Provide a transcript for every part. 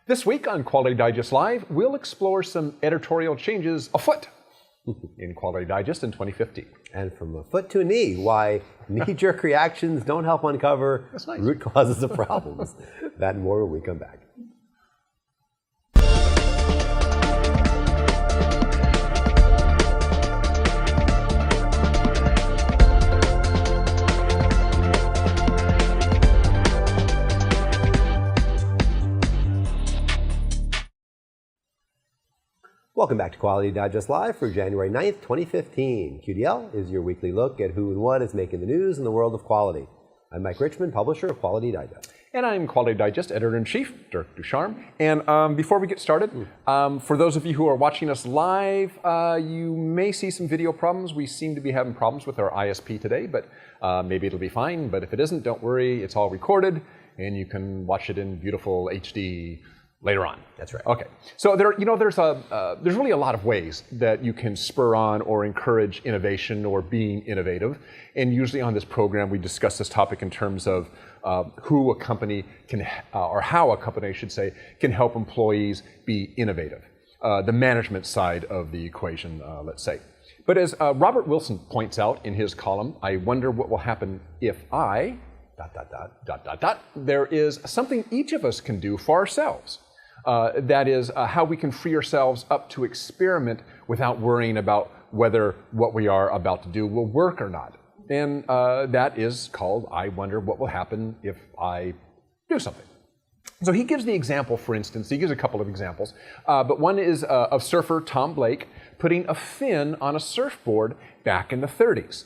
This week on Quality Digest Live, we'll explore some editorial changes afoot in Quality Digest in 2015. And from a foot to a knee, why knee-jerk reactions don't help uncover root causes of problems. That and more when we come back. Welcome back to Quality Digest Live for January 9th, 2015. QDL is your weekly look at who and what is making the news in the world of quality. I'm Mike Richmond, publisher of Quality Digest. And I'm Quality Digest Editor-in-Chief, Dirk Ducharme. And before we get started, for those of you who are watching us live, you may see some video problems. We seem to be having problems with our ISP today, but maybe it'll be fine. But if it isn't, don't worry, it's all recorded, and you can watch it in beautiful HD later on. That's right. Okay. So there's really a lot of ways that you can spur on or encourage innovation or being innovative. And usually on this program, we discuss this topic in terms of who a company can, or how a company, I should say, can help employees be innovative. The management side of the equation, let's say. But as Robert Wilson points out in his column, I wonder what will happen if I, ... There is something each of us can do for ourselves. That is how we can free ourselves up to experiment without worrying about whether what we are about to do will work or not. And that is called, I wonder what will happen if I do something. So he gives the example, for instance, he gives a couple of examples, but one is of surfer Tom Blake putting a fin on a surfboard back in the 30s.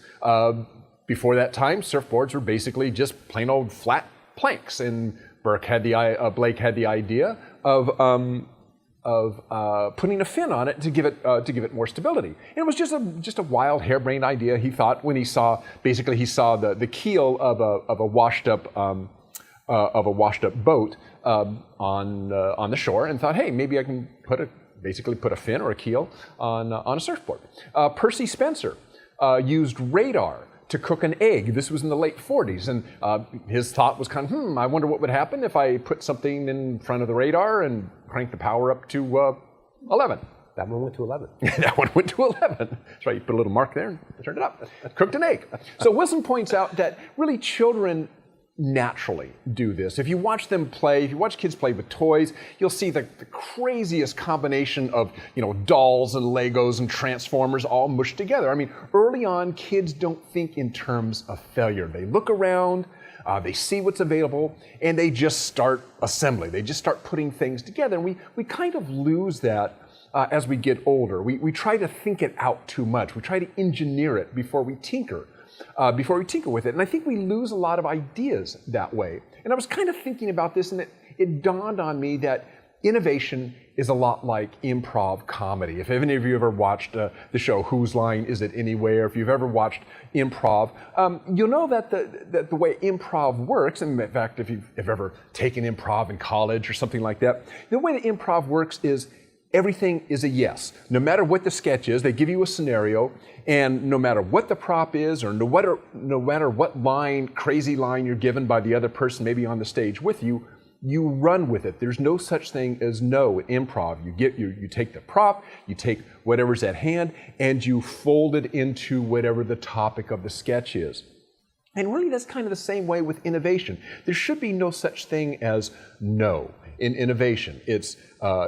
Before that time, surfboards were basically just plain old flat planks, and Blake had the idea of putting a fin on it to give it more stability. And it was just a wild, harebrained idea. He thought when he saw the keel of a washed up boat on the shore, and thought, hey, maybe I can put a fin or a keel on a surfboard. Percy Spencer used radar to cook an egg. This was in the late 40s, and his thought was kind of, I wonder what would happen if I put something in front of the radar and crank the power up to 11. That one went to 11. That one went to 11. That's right, you put a little mark there and turned it up. Cooked an egg. So Wilson points out that really children naturally do this. If you watch them play, if you watch kids play with toys, you'll see the craziest combination of, dolls and Legos and Transformers all mushed together. I mean, early on, kids don't think in terms of failure. They look around, they see what's available, and they just start assembling. They just start putting things together. And we kind of lose that as we get older. We try to think it out too much. We try to engineer it before we tinker with it. And I think we lose a lot of ideas that way. And I was kind of thinking about this, and it dawned on me that innovation is a lot like improv comedy. If any of you ever watched the show Whose Line Is It Anyway, or if you've ever watched improv, you'll know that the way improv works, and in fact, if you've ever taken improv in college or something like that, the way that improv works is everything is a yes. No matter what the sketch is, they give you a scenario, and no matter what the prop is, or no matter what crazy line you're given by the other person maybe on the stage with you, you run with it. There's no such thing as no in improv. You take the prop, you take whatever's at hand, and you fold it into whatever the topic of the sketch is. And really that's kind of the same way with innovation. There should be no such thing as no in innovation. It's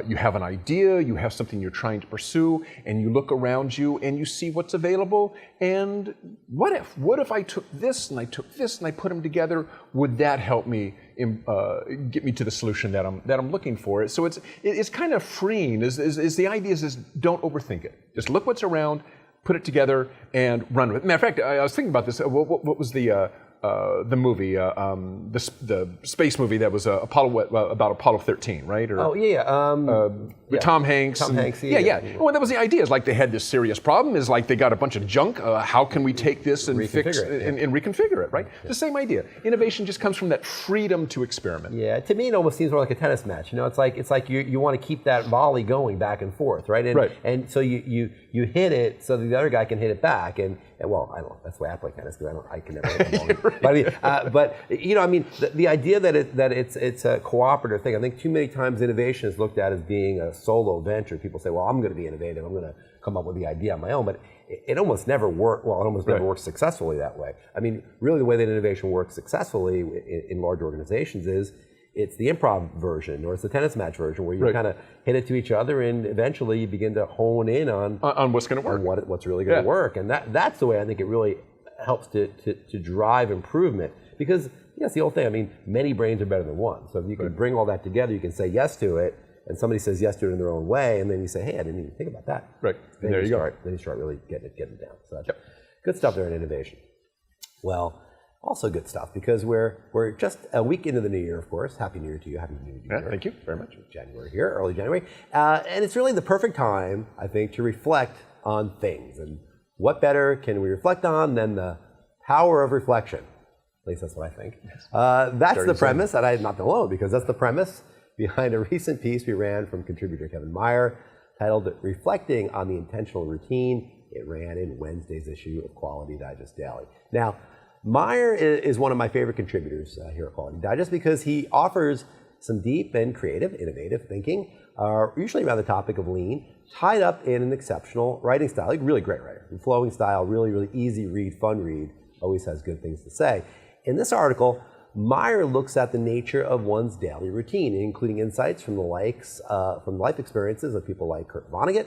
you have an idea, you have something you're trying to pursue, and you look around you and you see what's available, and what if I took this and I took this and I put them together? Would that help me get me to the solution that I'm looking for? So it's kind of freeing. Is the idea is don't overthink it. Just look what's around, put it together, and run with it. Matter of fact, I was thinking about this. What was the movie, the space movie that was about Apollo 13, right? With Tom Hanks. Tom Hanks. Yeah. Well, that was the idea. Is like they had this serious problem. Is like they got a bunch of junk. How can we take this and reconfigure it? Right. Yeah. The same idea. Innovation just comes from that freedom to experiment. Yeah. To me, it almost seems more like a tennis match. It's like you want to keep that volley going back and forth, right? And so you hit it so the other guy can hit it back. And well, I don't know. That's why I play tennis, because I can never hit the ball. But I mean, the idea that it's a cooperative thing. I think too many times innovation is looked at as being a solo venture. People say, well, I'm going to be innovative. I'm going to come up with the idea on my own. But it almost never works. Well, it almost never works successfully that way. I mean, really, the way that innovation works successfully in large organizations is it's the improv version, or it's the tennis match version, where you kind of hit it to each other, and eventually you begin to hone in on what's going to work, on what's really going to work, and that's the way I think it really helps to drive improvement. Because it's the old thing. I mean, many brains are better than one. So if you can bring all that together, you can say yes to it, and somebody says yes to it in their own way, and then you say, hey, I didn't even think about that. Right. Then there you go. Then you start really getting it down. So that's good stuff there in innovation. Well, also good stuff, because we're just a week into the new year, of course. Happy New Year to you. Happy New Year. Yeah, thank you very much. January here, early January. And it's really the perfect time, I think, to reflect on things. And what better can we reflect on than the power of reflection? At least that's what I think. That's the premise, and I'm not alone, because that's the premise behind a recent piece we ran from contributor Kevin Meyer, titled Reflecting on the Intentional Routine. It ran in Wednesday's issue of Quality Digest Daily. Now, Meyer is one of my favorite contributors here at Quality Digest, because he offers some deep and creative, innovative thinking, usually around the topic of lean, tied up in an exceptional writing style. Like, really great writer, flowing style, really, really easy read, fun read, always has good things to say. In this article, Meyer looks at the nature of one's daily routine, including insights from the life experiences of people like Kurt Vonnegut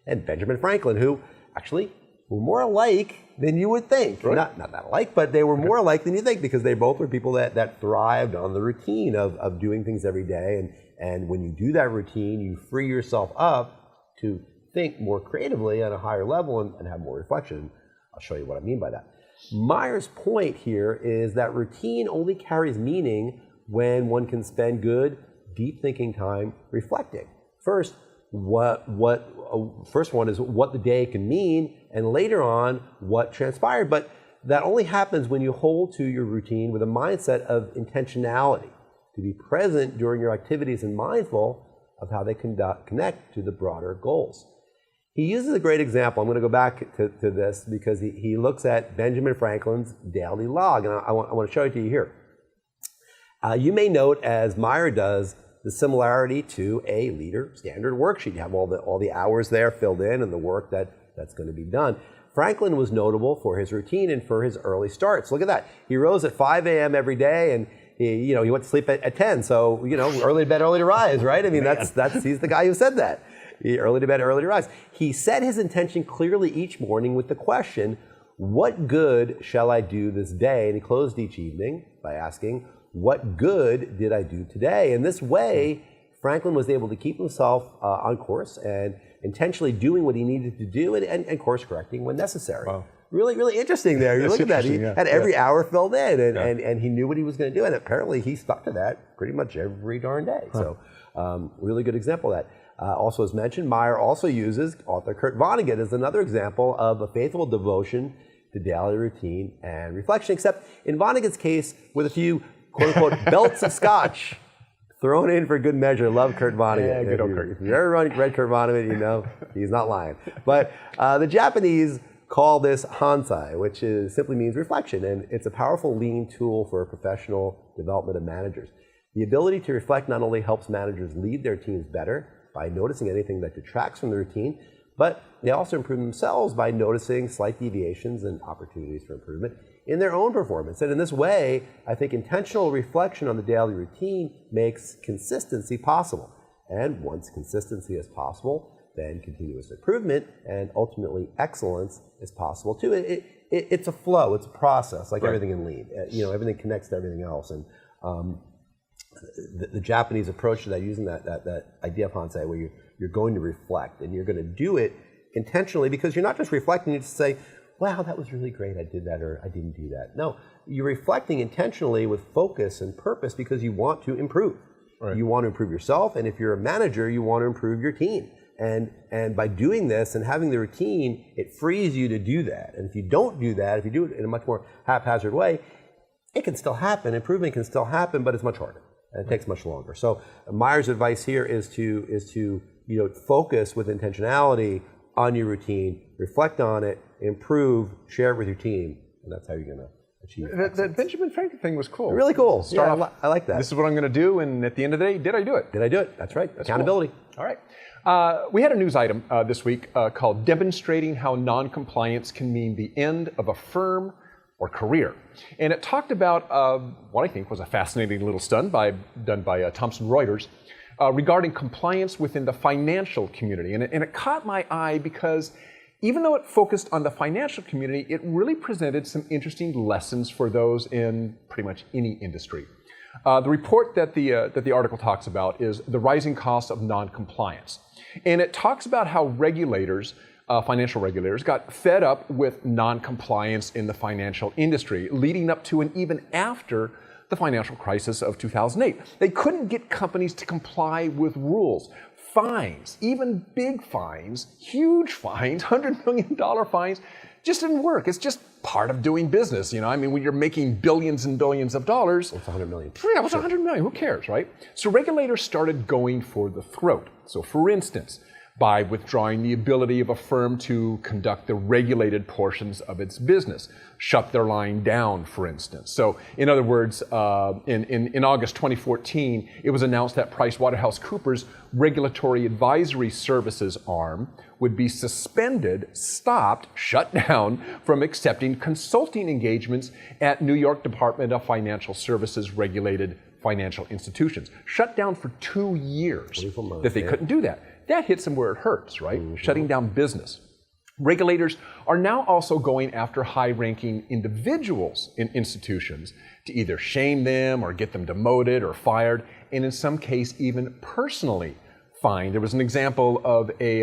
and Benjamin Franklin, who actually were more alike than you would think. Right. Not that alike, but they were more alike than you think, because they both were people that thrived on the routine of doing things every day. And when you do that routine, you free yourself up to think more creatively at a higher level and have more reflection. I'll show you what I mean by that. Meyer's point here is that routine only carries meaning when one can spend good, deep thinking time reflecting. First, first one is what the day can mean, and later on, what transpired. But that only happens when you hold to your routine with a mindset of intentionality, to be present during your activities and mindful of how they connect to the broader goals. He uses a great example. I'm going to go back to this, because he looks at Benjamin Franklin's daily log, and I want to show it to you here. You may note, as Meyer does, the similarity to a leader standard worksheet. You have all the hours there filled in and the work that's going to be done. Franklin was notable for his routine and for his early starts. Look at that. He rose at 5 a.m. every day, and he went to sleep at 10. So, early to bed, early to rise, right? I mean, he's the guy who said that. Early to bed, early to rise. He set his intention clearly each morning with the question, what good shall I do this day? And he closed each evening by asking, what good did I do today? In this way, Franklin was able to keep himself on course and intentionally doing what he needed to do, and course correcting when necessary. Wow. Really, really interesting there. You look at that. He had every hour filled in, and he knew what he was going to do, and apparently he stuck to that pretty much every darn day. So really good example of that. Also, as mentioned, Meyer also uses author Kurt Vonnegut as another example of a faithful devotion to daily routine and reflection, except in Vonnegut's case, with a few quote-unquote belts of scotch thrown in for good measure. Love Kurt Vonnegut. Yeah, good old Kurt. If you've ever read Kurt Vonnegut, he's not lying. But the Japanese call this hansai, which simply means reflection, and it's a powerful lean tool for professional development of managers. The ability to reflect not only helps managers lead their teams better by noticing anything that detracts from the routine, but they also improve themselves by noticing slight deviations and opportunities for improvement in their own performance. And in this way, I think intentional reflection on the daily routine makes consistency possible. And once consistency is possible, then continuous improvement and ultimately excellence is possible too. It's a flow, it's a process, like everything in lean. Everything connects to everything else. And the Japanese approach to that, using that idea of hansai, where you're going to reflect, and you're going to do it intentionally, because you're not just reflecting, you just say, wow, that was really great, I did that, or I didn't do that. No, you're reflecting intentionally with focus and purpose, because you want to improve. Right. You want to improve yourself, and if you're a manager, you want to improve your team. And by doing this and having the routine, it frees you to do that. And if you don't do that, if you do it in a much more haphazard way, it can still happen, improvement can still happen, but it's much harder, and it takes much longer. So Meyer's advice here is to focus with intentionality on your routine, reflect on it, improve, share it with your team, and that's how you're going to achieve That excellence. Benjamin Franklin thing was cool. Really cool. Start Yeah, off, I like that. This is what I'm going to do, and at the end of the day, did I do it? Did I do it? That's right. Accountability. Cool. All right. We had a news item this week called Demonstrating How Noncompliance Can Mean the End of a Firm or Career. And it talked about what I think was a fascinating little stunt done by Thomson Reuters regarding compliance within the financial community. And it caught my eye because even though it focused on the financial community, it really presented some interesting lessons for those in pretty much any industry. The report that the article talks about is the rising cost of noncompliance. And it talks about how regulators, financial regulators, got fed up with noncompliance in the financial industry, leading up to and even after the financial crisis of 2008. They couldn't get companies to comply with rules. Fines, even big fines, huge fines, $100 million fines, just didn't work. It's just part of doing business, you know? I mean, when you're making billions and billions of dollars. It's 100 million. Yeah, what's 100 million? Who cares, right? So regulators started going for the throat. So for instance, by withdrawing the ability of a firm to conduct the regulated portions of its business, shut their line down, for instance. So in other words, in August 2014, it was announced that PricewaterhouseCoopers' Regulatory Advisory Services arm would be suspended, stopped, shut down from accepting consulting engagements at New York Department of Financial Services regulated financial institutions. Shut down for 2 years that they couldn't do that. That hits them where it hurts, right? Mm-hmm. Shutting down business. Regulators are now also going after high-ranking individuals in institutions to either shame them or get them demoted or fired, and in some case even personally fined. There was an example of a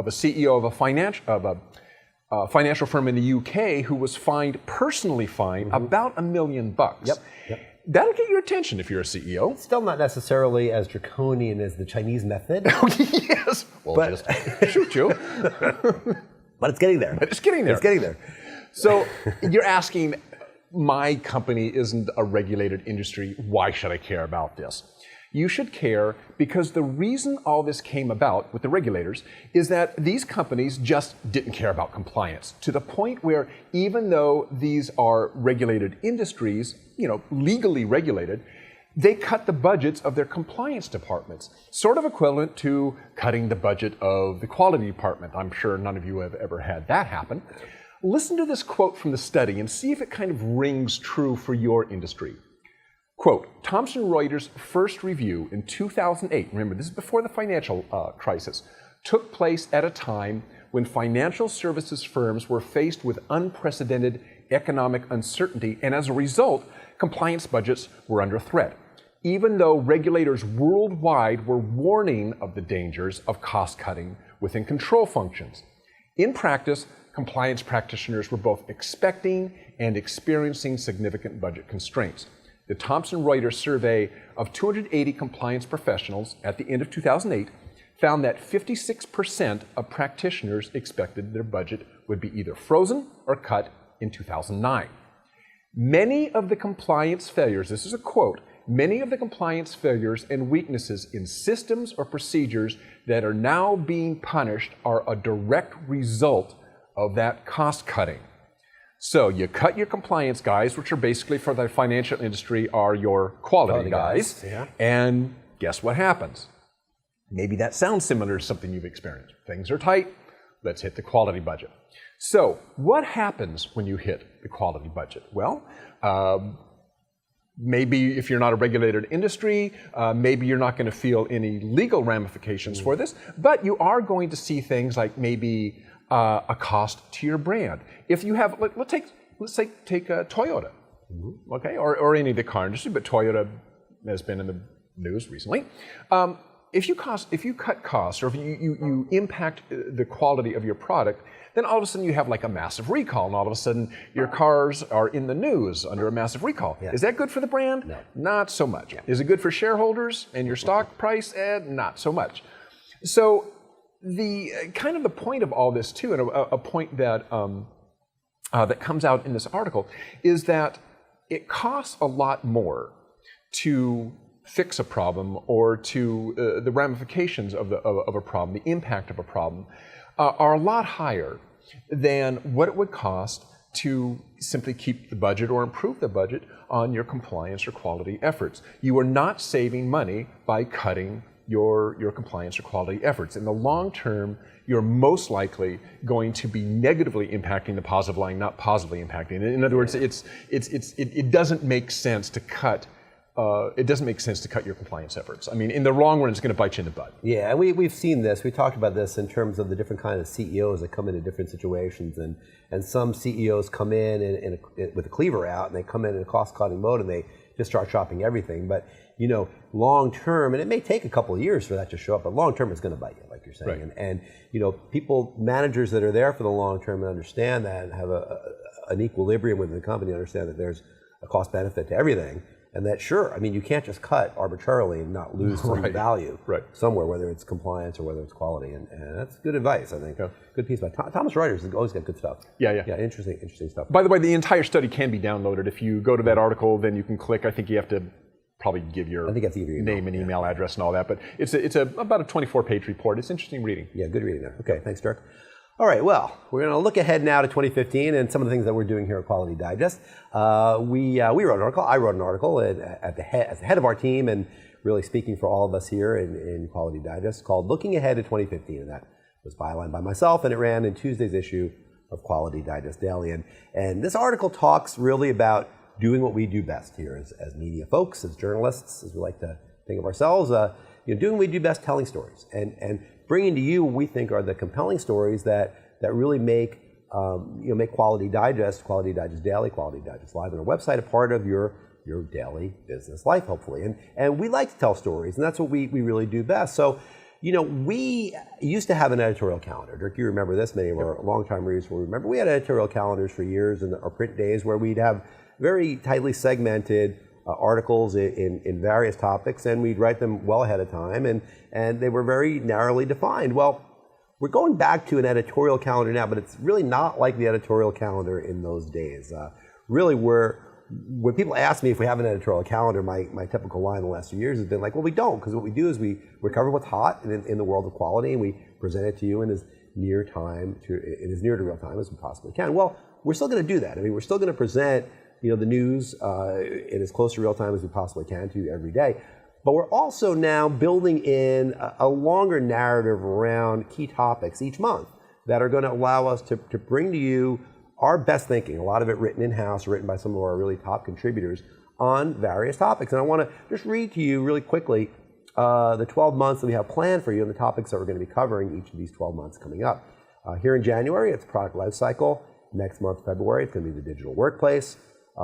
CEO of a financial firm in the UK who was personally fined about $1 million. Yep. That'll get your attention if you're a CEO. Still not necessarily as draconian as the Chinese method. Yes. Well, but, just shoot you. But it's getting there. It's getting there. It's getting there. So you're asking, my company isn't a regulated industry. Why should I care about this? You should care because the reason all this came about with the regulators is that these companies just didn't care about compliance to the point where even though these are regulated industries, you know, legally regulated, they cut the budgets of their compliance departments, sort of equivalent to cutting the budget of the quality department. I'm sure none of you have ever had that happen. Listen to this quote from the study and see if it kind of rings true for your industry. Quote, Thomson Reuters' first review in 2008, remember this is before the financial crisis, took place at a time when financial services firms were faced with unprecedented economic uncertainty, and as a result, compliance budgets were under threat, even though regulators worldwide were warning of the dangers of cost-cutting within control functions. In practice, compliance practitioners were both expecting and experiencing significant budget constraints. The Thomson Reuters survey of 280 compliance professionals at the end of 2008 found that 56% of practitioners expected their budget would be either frozen or cut in 2009. Many of the compliance failures, this is a quote, many of the compliance failures and weaknesses in systems or procedures that are now being punished are a direct result of that cost cutting. So you cut your compliance guys, which are basically for the financial industry are your quality guys, and guess what happens? Maybe that sounds similar to something you've experienced. Things are tight, let's hit the quality budget. So what happens when you hit the quality budget? Well, maybe if you're not a regulated industry, maybe you're not going to feel any legal ramifications for this, but you are going to see things like maybe a cost to your brand. If you have, let's take Toyota, okay, or any of the car industry, but Toyota has been in the news recently. If you cut costs, or if you impact the quality of your product, then all of a sudden you have like a massive recall, and all of a sudden your cars are in the news under a massive recall. Yeah. Is that good for the brand? No. Not so much. Yeah. Is it good for shareholders and your stock price? Not so much. So the kind of the point of all this too, and a point that that comes out in this article, is that it costs a lot more to fix a problem or to the ramifications of a problem, the impact of a problem, are a lot higher than what it would cost to simply keep the budget or improve the budget on your compliance or quality efforts. You are not saving money by cutting your compliance or quality efforts. In the long term, you're most likely going to be negatively impacting the positive line, not positively impacting it. In other words, it doesn't make sense to cut. It doesn't make sense to cut your compliance efforts. I mean, in the long run, it's going to bite you in the butt. Yeah, and we've seen this. We talked about this in terms of the different kind of CEOs that come into different situations, and some CEOs come in with a cleaver out, and they come in a cost-cutting mode, and they just start shopping everything. But you know, long term, and it may take a couple of years for that to show up, but long term, it's going to bite you, like you're saying. Right. And you know, managers that are there for the long term and understand that and have an equilibrium within the company, understand that there's a cost benefit to everything. And that, sure, I mean, you can't just cut arbitrarily and not lose some value somewhere, whether it's compliance or whether it's quality. And that's good advice, I think. Yeah. Good piece by Thomas Reuters has always got good stuff. Yeah, interesting stuff. By the way, the entire study can be downloaded. If you go to that article, then you can click. I think you have to probably give your name and email address and all that. But it's about a 24-page report. It's interesting reading. Yeah, good reading there. Okay, thanks, Dirk. All right, well, we're going to look ahead now to 2015 and some of the things that we're doing here at Quality Digest. We wrote an article. I wrote an article as the head of our team, and really speaking for all of us here in Quality Digest, called Looking Ahead to 2015. And that was bylined by myself, and it ran in Tuesday's issue of Quality Digest Daily. And this article talks really about doing what we do best here as media folks, as journalists, as we like to think of ourselves, doing what we do best, telling stories. And bringing to you what we think are the compelling stories that really make Quality Digest Daily, Quality Digest Live on our website a part of your daily business life, hopefully. And we like to tell stories, and that's what we really do best. So, we used to have an editorial calendar. Dirk, you remember this, many of our longtime readers will remember. We had editorial calendars for years in our print days where we'd have very tightly segmented articles in various topics, and we'd write them well ahead of time, and they were very narrowly defined. Well, we're going back to an editorial calendar now, but it's really not like the editorial calendar in those days. Really, when people ask me if we have an editorial calendar, my typical line in the last few years has been like, well, we don't, because what we do is we cover what's hot in the world of quality, and we present it to you in as near to real time as we possibly can. Well, we're still going to do that. I mean, we're still going to present the news in as close to real time as we possibly can to you every day. But we're also now building in a longer narrative around key topics each month that are going to allow us to bring to you our best thinking, a lot of it written in-house, written by some of our really top contributors on various topics. And I want to just read to you really quickly the 12 months that we have planned for you and the topics that we're going to be covering each of these 12 months coming up. Here in January, it's product lifecycle. Next month, February, it's going to be the digital workplace.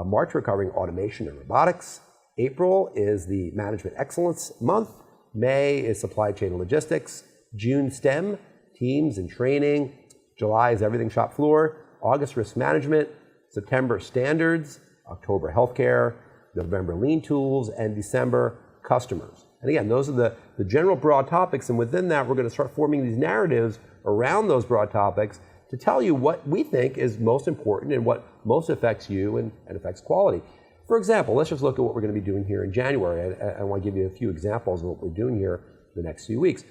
March, we're covering automation and robotics. April is the management excellence month. May is supply chain and logistics. June, STEM, teams and training. July is everything shop floor. August, risk management. September, standards. October, healthcare. November, lean tools. And December, customers. And again, those are the general broad topics. And within that, we're going to start forming these narratives around those broad topics to tell you what we think is most important and what most affects you and affects quality. For example, let's just look at what we're going to be doing here in January. I want to give you a few examples of what we're doing here the next few weeks.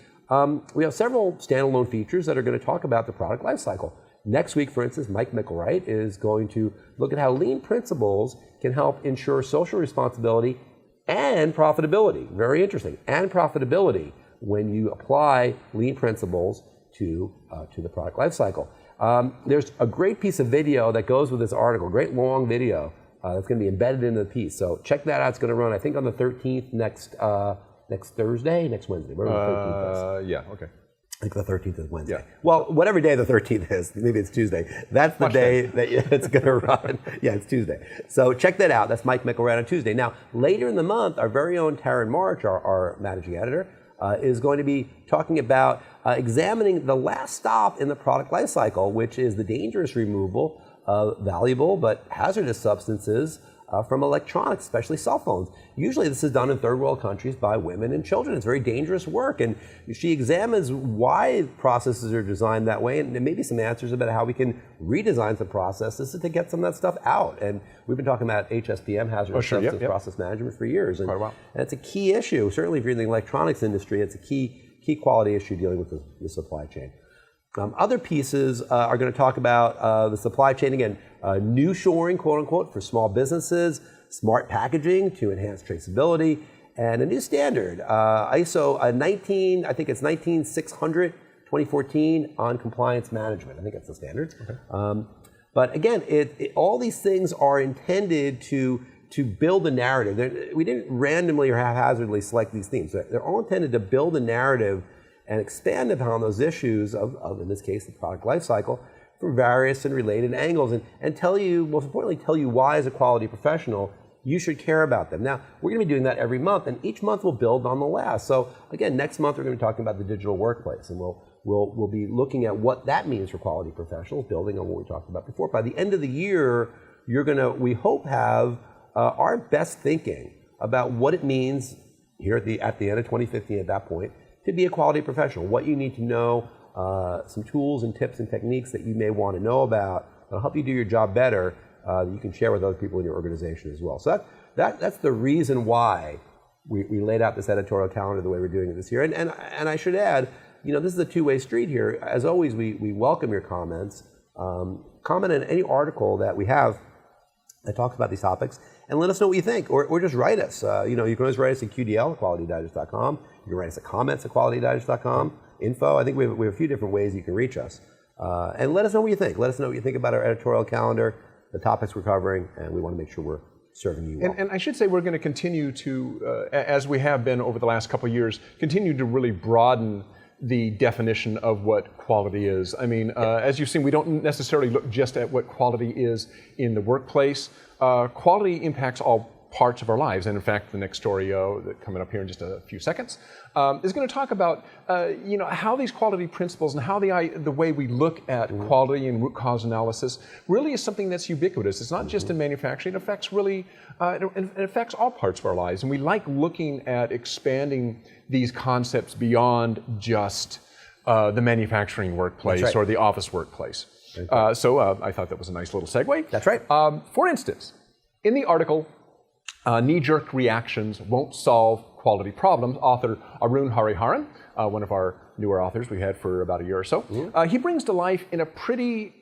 We have several standalone features that are going to talk about the product lifecycle. Next week, for instance, Mike Mickelwright is going to look at how lean principles can help ensure social responsibility and profitability. Very interesting. And profitability when you apply lean principles to the product lifecycle. There's a great piece of video that goes with this article, great long video that's going to be embedded into the piece. So check that out. It's going to run, I think, on the 13th next Thursday, next Wednesday. Whatever the 13th is. Yeah, okay. I think the 13th is Wednesday. Yeah. Well, whatever day the 13th is, maybe it's Tuesday. That's the day that it's going to run. Yeah, it's Tuesday. So check that out. That's Mike Mickelwright on Tuesday. Now, later in the month, our very own Taryn March, our managing editor, is going to be talking about examining the last stop in the product lifecycle, which is the dangerous removal of valuable but hazardous substances from electronics, especially cell phones. Usually this is done in third world countries by women and children. It's very dangerous work, and she examines why processes are designed that way, and maybe some answers about how we can redesign some processes to get some of that stuff out. And we've been talking about HSPM, hazardous substance process management, for years, and it's a key issue. Certainly if you're in the electronics industry, it's a key quality issue dealing with the supply chain. Other pieces are going to talk about the supply chain again, new shoring, quote unquote, for small businesses, smart packaging to enhance traceability, and a new standard, ISO 19600 2014 on compliance management. I think that's the standard. Okay. But again, all these things are intended to build a narrative. We didn't randomly or haphazardly select these themes. They're all intended to build a narrative and expand upon those issues of in this case, the product life cycle from various and related angles and tell you, most importantly, tell you why as a quality professional you should care about them. Now, we're going to be doing that every month, and each month will build on the last. So again, next month we're going to be talking about the digital workplace, and we'll be looking at what that means for quality professionals, building on what we talked about before. By the end of the year, you're going to, we hope, have our best thinking about what it means here at the end of 2015 at that point to be a quality professional, what you need to know, some tools and tips and techniques that you may want to know about that'll help you do your job better that you can share with other people in your organization as well. So that's the reason why we laid out this editorial calendar the way we're doing it this year. And I should add, this is a two-way street here. As always, we welcome your comments. Comment on any article that we have that talks about these topics, and let us know what you think, or just write us. You can always write us at QDL, qualitydigest.com. You can write us at comments at qualitydigest.com, info. I think we have a few different ways you can reach us. And let us know what you think. Let us know what you think about our editorial calendar, the topics we're covering, and we want to make sure we're serving you well. And I should say we're going to continue to, as we have been over the last couple of years, continue to really broaden the definition of what quality is. I mean, as you've seen, we don't necessarily look just at what quality is in the workplace. Quality impacts all parts of our lives. And in fact, the next story that coming up here in just a few seconds is going to talk about how these quality principles and how the way we look at quality and root cause analysis really is something that's ubiquitous. It's not just in manufacturing. It affects really it affects all parts of our lives. And we like looking at expanding these concepts beyond just the manufacturing workplace or the office workplace. So I thought that was a nice little segue. That's right. For instance, in the article, Knee-Jerk Reactions Won't Solve Quality Problems, author Arun Hariharan, one of our newer authors we had for about a year or so, he brings to life in a pretty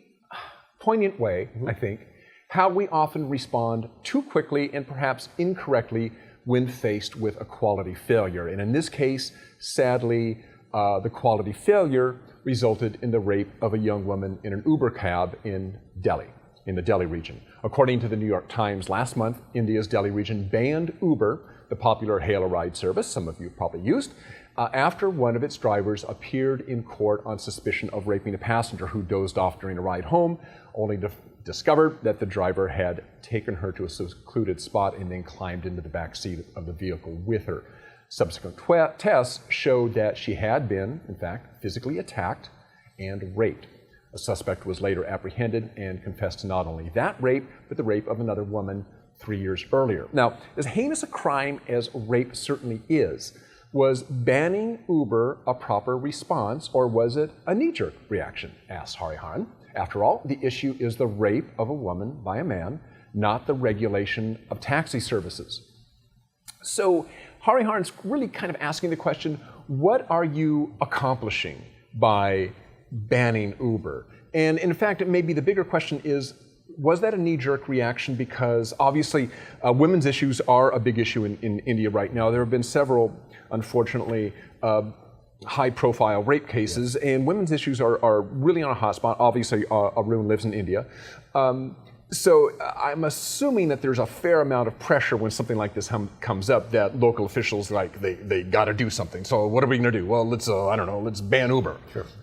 poignant way, I think, how we often respond too quickly and perhaps incorrectly when faced with a quality failure. And in this case, sadly, the quality failure resulted in the rape of a young woman in an Uber cab in Delhi, in the Delhi region. According to the New York Times, last month, India's Delhi region banned Uber, the popular hail-a-ride service some of you probably used, after one of its drivers appeared in court on suspicion of raping a passenger who dozed off during a ride home, only to discover that the driver had taken her to a secluded spot and then climbed into the back seat of the vehicle with her. Subsequent tests showed that she had been, in fact, physically attacked and raped. A suspect was later apprehended and confessed to not only that rape, but the rape of another woman 3 years earlier. Now, as heinous a crime as rape certainly is, was banning Uber a proper response, or was it a knee-jerk reaction, asked Hariharan. After all, the issue is the rape of a woman by a man, not the regulation of taxi services. So Hariharan's really kind of asking the question, what are you accomplishing by banning Uber? And in fact, maybe the bigger question is, was that a knee-jerk reaction? Because obviously women's issues are a big issue in India right now. There have been several, unfortunately, high-profile rape cases, and women's issues are really on a hot spot. Obviously, Arun lives in India. So I'm assuming that there's a fair amount of pressure when something like this comes up, that local officials, they got to do something. So what are we going to do? Well, let's, I don't know, let's ban Uber,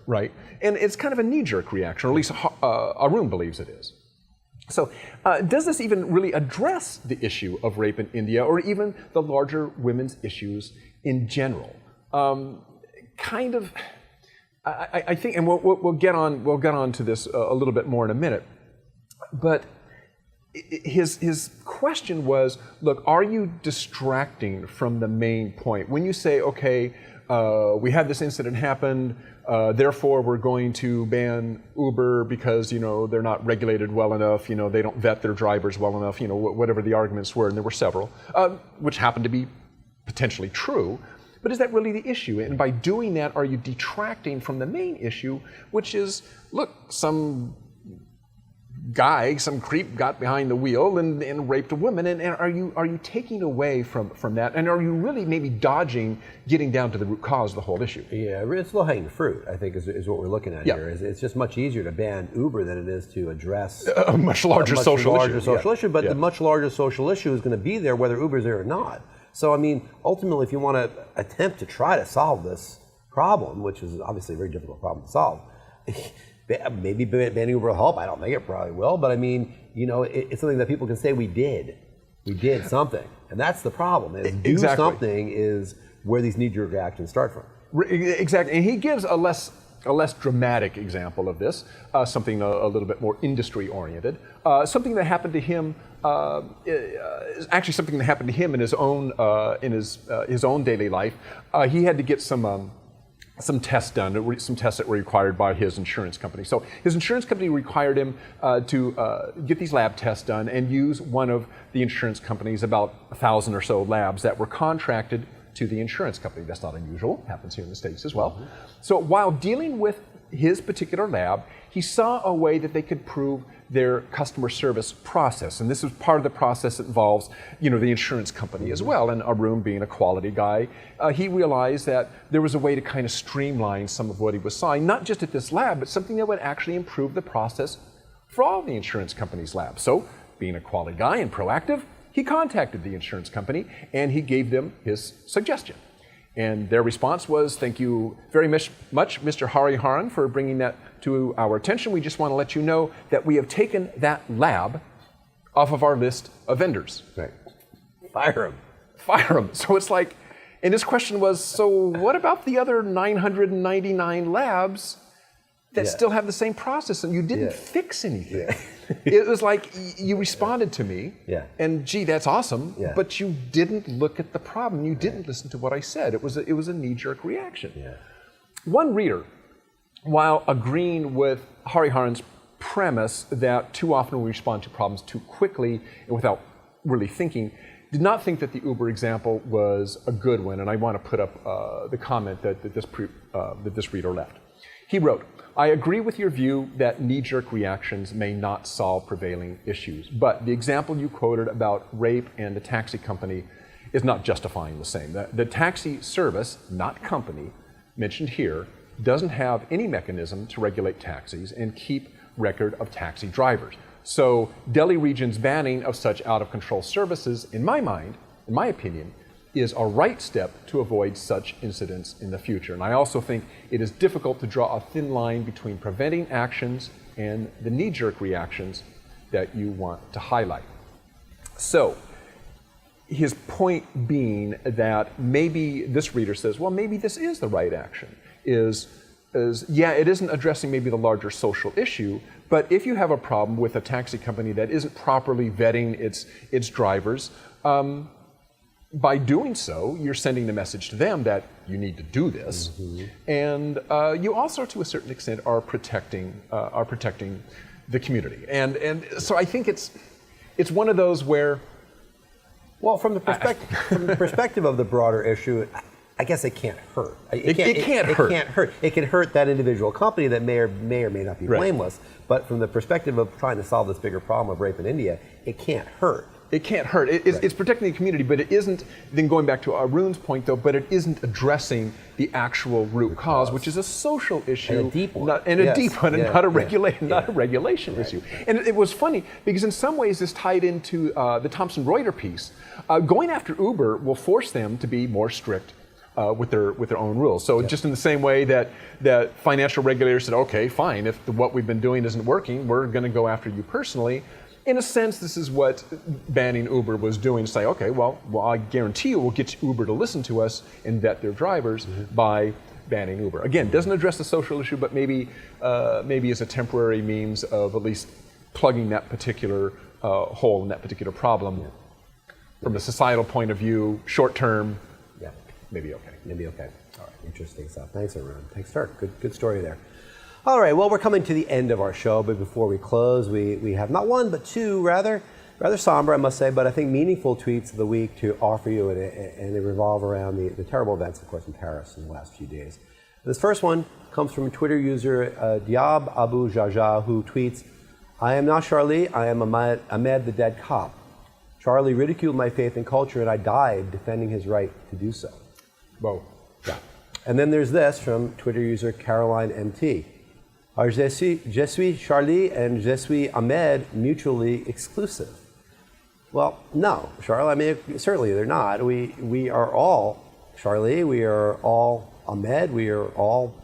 right? And it's kind of a knee-jerk reaction, or at least Arun believes it is. So does this even really address the issue of rape in India, or even the larger women's issues in general? Kind of, I think, and we'll get on to this a little bit more in a minute, but his question was, look, are you distracting from the main point? When you say, okay, we had this incident happen, therefore we're going to ban Uber because, they're not regulated well enough, they don't vet their drivers well enough, whatever the arguments were, and there were several, which happened to be potentially true. But is that really the issue? And by doing that, are you detracting from the main issue, which is, look, some guy, some creep got behind the wheel and raped a woman, and are you taking away from that? And are you really maybe dodging getting down to the root cause of the whole issue? Yeah, it's low-hanging fruit, I think, is what we're looking at here. It's just much easier to ban Uber than it is to address a much larger social issue. But the much larger social issue is going to be there whether Uber's there or not. So, I mean, ultimately, if you want to attempt to try to solve this problem, which is obviously a very difficult problem to solve, maybe banning Uber will help. I don't think it probably will, but I mean, you know, it's something that people can say we did something, and that's the problem. Is do something is where these knee-jerk reactions start from. Exactly, and he gives a less dramatic example of this, something a little bit more industry-oriented, something that happened to him. Actually, something that happened to him in his own daily life. He had to get some tests done, some tests that were required by his insurance company. So his insurance company required him to get these lab tests done and use one of the insurance company's about 1,000 or so labs that were contracted to the insurance company. That's not unusual, happens here in the States as well. So while dealing with his particular lab, he saw a way that they could prove their customer service process. And this is part of the process that involves, you know, the insurance company as well. And Arun, being a quality guy, he realized that there was a way to kind of streamline some of what he was seeing, not just at this lab, but something that would actually improve the process for all the insurance company's labs. So, being a quality guy and proactive, he contacted the insurance company and he gave them his suggestion. And their response was, "Thank you very much, Mr. Hariharan, for bringing that to our attention. We just want to let you know that we have taken that lab off of our list of vendors." Right. Fire him. Fire him. So it's like, and his question was, so what about the other 999 labs that still have the same process and you didn't fix anything? It was like, you responded to me, and gee, that's awesome, but you didn't look at the problem. You didn't listen to what I said. It was a knee-jerk reaction. One reader, while agreeing with Hariharan's premise that too often we respond to problems too quickly and without really thinking, did not think that the Uber example was a good one, and I want to put up the comment that this reader left. He wrote, "I agree with your view that knee-jerk reactions may not solve prevailing issues, but the example you quoted about rape and the taxi company is not justifying the same. The taxi service, not company, mentioned here, doesn't have any mechanism to regulate taxis and keep record of taxi drivers. So Delhi region's banning of such out-of-control services, in my mind, in my opinion, is a right step to avoid such incidents in the future. And I also think it is difficult to draw a thin line between preventing actions and the knee-jerk reactions that you want to highlight." So his point being that maybe this reader says, well, maybe this is the right action, is it isn't addressing maybe the larger social issue, but if you have a problem with a taxi company that isn't properly vetting its drivers, by doing so, you're sending the message to them that you need to do this, and you also, to a certain extent, are protecting the community. And so I think it's one of those where, well, from the perspective of the broader issue, I guess it can't hurt. It can't hurt. It can hurt that individual company that may or may not be blameless. But from the perspective of trying to solve this bigger problem of rape in India, it can't hurt. It can't hurt. It's protecting the community, but it isn't, then going back to Arun's point though, but it isn't addressing the actual root cause, which is a social issue. And a deep one. And not a regulation issue. And it was funny, because in some ways this tied into the Thomson Reuters piece. Going after Uber will force them to be more strict with their own rules. So just in the same way that financial regulators said, okay, fine, if what we've been doing isn't working, we're going to go after you personally. In a sense, this is what banning Uber was doing, to say, okay, well, I guarantee you we'll get Uber to listen to us and vet their drivers by banning Uber. Again, doesn't address the social issue, but maybe as a temporary means of at least plugging that particular hole in that particular problem. From a societal point of view, short term, maybe okay. Maybe okay. All right, interesting stuff. Thanks, Arun. Thanks, Turk. Good story there. All right, well, we're coming to the end of our show, but before we close, we have not one, but two, rather, Rather somber, I must say, but I think meaningful tweets of the week to offer you, and they revolve around the terrible events, of course, in Paris in the last few days. This first one comes from a Twitter user, Diab Abu Jaja, who tweets, "I am not Charlie, I am Ahmed the dead cop. Charlie ridiculed my faith and culture, and I died defending his right to do so." Whoa. Yeah. And then there's this from Twitter user Caroline MT. Are je suis Charlie and je suis Ahmed mutually exclusive? Well, no, Charlie, I mean, certainly they're not. We are all Charlie, we are all Ahmed, we are all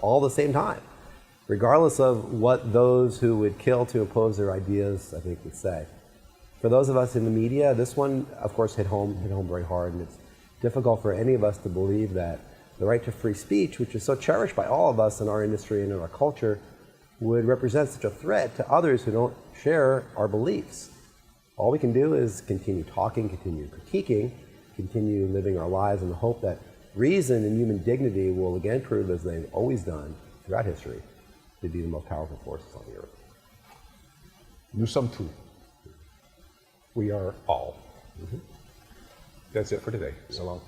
the same time, regardless of what those who would kill to oppose their ideas, I think, would say. For those of us in the media, this one, of course, hit home very hard, and it's difficult for any of us to believe that the right to free speech, which is so cherished by all of us in our industry and in our culture, would represent such a threat to others who don't share our beliefs. All we can do is continue talking, continue critiquing, continue living our lives in the hope that reason and human dignity will again prove, as they've always done throughout history, to be the most powerful forces on the earth. Nous sommes tous. We are all. That's it for today. So long.